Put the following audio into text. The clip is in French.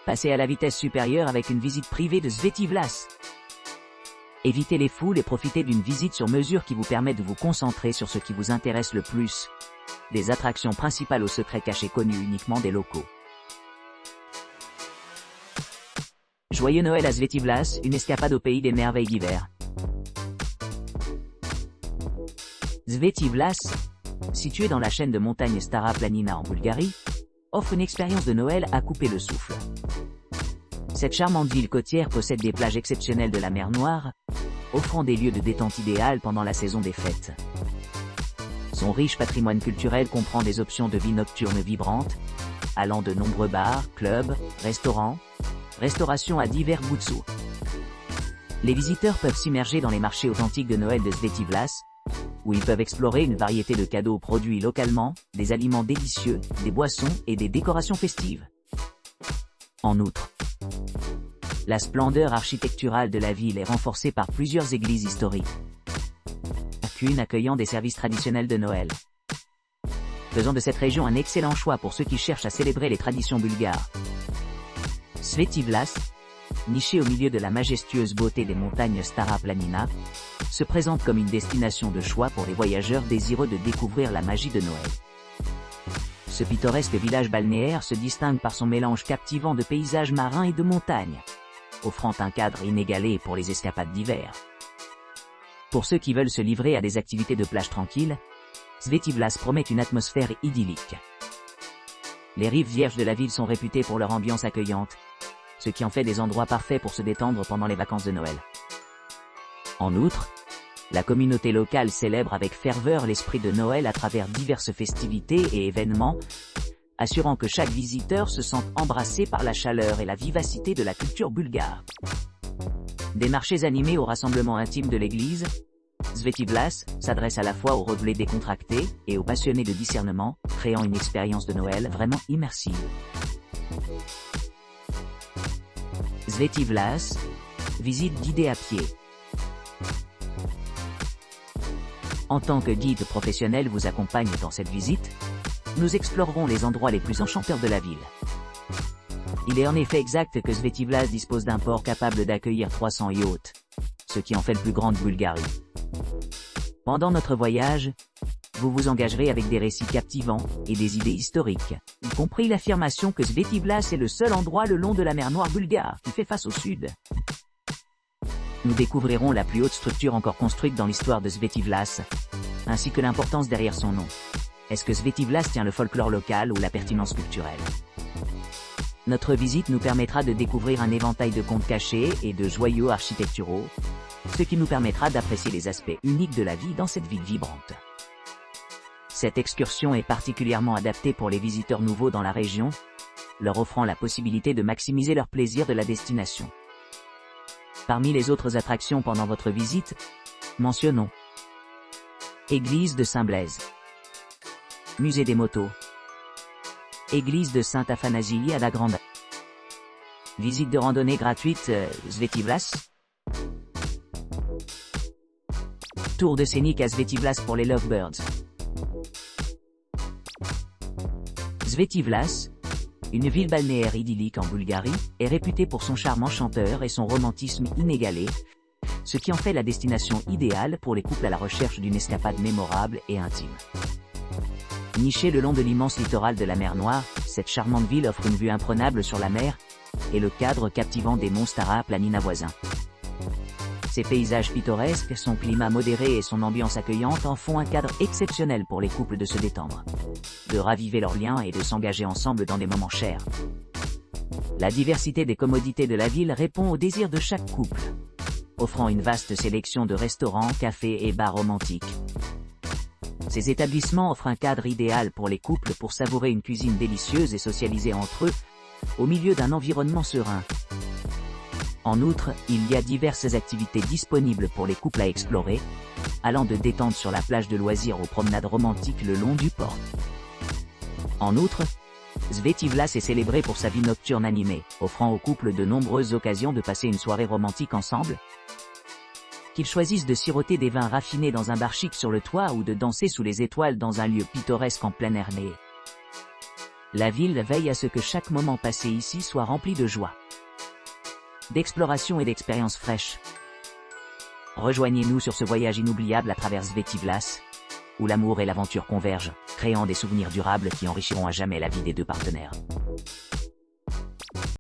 Passez à la vitesse supérieure avec une visite privée de Svetivlas. Évitez les foules et profitez d'une visite sur mesure qui vous permet de vous concentrer sur ce qui vous intéresse le plus. Des attractions principales aux secrets cachés connus uniquement des locaux. Joyeux Noël à Svetivlas, une escapade au pays des merveilles d'hiver. Svetivlas, situé dans la chaîne de montagnes Stara Planina en Bulgarie, offre une expérience de Noël à couper le souffle. Cette charmante ville côtière possède des plages exceptionnelles de la mer Noire, offrant des lieux de détente idéales pendant la saison des fêtes. Son riche patrimoine culturel comprend des options de vie nocturne vibrantes, allant de nombreux bars, clubs, restaurants, restauration à divers boutsous. Les visiteurs peuvent s'immerger dans les marchés authentiques de Noël de Svetivlas, où ils peuvent explorer une variété de cadeaux produits localement, des aliments délicieux, des boissons et des décorations festives. En outre, la splendeur architecturale de la ville est renforcée par plusieurs églises historiques, accueillant des services traditionnels de Noël, faisant de cette région un excellent choix pour ceux qui cherchent à célébrer les traditions bulgares. Svetivlas, niché au milieu de la majestueuse beauté des montagnes Stara Planina, se présente comme une destination de choix pour les voyageurs désireux de découvrir la magie de Noël. Ce pittoresque village balnéaire se distingue par son mélange captivant de paysages marins et de montagnes, offrant un cadre inégalé pour les escapades d'hiver. Pour ceux qui veulent se livrer à des activités de plage tranquilles, Svetivlas promet une atmosphère idyllique. Les rives vierges de la ville sont réputées pour leur ambiance accueillante, ce qui en fait des endroits parfaits pour se détendre pendant les vacances de Noël. En outre, la communauté locale célèbre avec ferveur l'esprit de Noël à travers diverses festivités et événements, assurant que chaque visiteur se sente embrassé par la chaleur et la vivacité de la culture bulgare. Des marchés animés au rassemblement intime de l'église, Svetivlas s'adresse à la fois aux rebelles décontractés et aux passionnés de discernement, créant une expérience de Noël vraiment immersive. Svetivlas, visite guidée à pied. En tant que guide professionnel vous accompagne dans cette visite, nous explorerons les endroits les plus enchanteurs de la ville. Il est en effet exact que Svetivlas dispose d'un port capable d'accueillir 300 yachts, ce qui en fait le plus grand de Bulgarie. Pendant notre voyage, vous vous engagerez avec des récits captivants et des idées historiques, y compris l'affirmation que Svetivlas est le seul endroit le long de la mer Noire bulgare qui fait face au sud. Nous découvrirons la plus haute structure encore construite dans l'histoire de Svetivlas, ainsi que l'importance derrière son nom. Est-ce que Svetivlas tient le folklore local ou la pertinence culturelle? Notre visite nous permettra de découvrir un éventail de contes cachés et de joyaux architecturaux, ce qui nous permettra d'apprécier les aspects uniques de la vie dans cette ville vibrante. Cette excursion est particulièrement adaptée pour les visiteurs nouveaux dans la région, leur offrant la possibilité de maximiser leur plaisir de la destination. Parmi les autres attractions pendant votre visite, mentionnons Église de Saint-Blaise, Musée des motos, Église de Saint-Aphanasie à la Grande, visite de randonnée gratuite Svetivlas, tour de scénique à Svetivlas pour les lovebirds. Svetivlas, une ville balnéaire idyllique en Bulgarie, est réputée pour son charme enchanteur et son romantisme inégalé, ce qui en fait la destination idéale pour les couples à la recherche d'une escapade mémorable et intime. Nichée le long de l'immense littoral de la mer Noire, cette charmante ville offre une vue imprenable sur la mer et le cadre captivant des monts Stara Planina voisins. Ses paysages pittoresques, son climat modéré et son ambiance accueillante en font un cadre exceptionnel pour les couples de se détendre, de raviver leurs liens et de s'engager ensemble dans des moments chers. La diversité des commodités de la ville répond aux désirs de chaque couple, offrant une vaste sélection de restaurants, cafés et bars romantiques. Ces établissements offrent un cadre idéal pour les couples pour savourer une cuisine délicieuse et socialiser entre eux, au milieu d'un environnement serein. En outre, il y a diverses activités disponibles pour les couples à explorer, allant de détente sur la plage de loisirs aux promenades romantiques le long du port. En outre, Svetivlas est célébré pour sa vie nocturne animée, offrant aux couples de nombreuses occasions de passer une soirée romantique ensemble. Qu'ils choisissent de siroter des vins raffinés dans un bar chic sur le toit ou de danser sous les étoiles dans un lieu pittoresque en plein air. La ville veille à ce que chaque moment passé ici soit rempli de joie, d'exploration et d'expériences fraîches. Rejoignez-nous sur ce voyage inoubliable à travers Svetivlas, où l'amour et l'aventure convergent, créant des souvenirs durables qui enrichiront à jamais la vie des deux partenaires.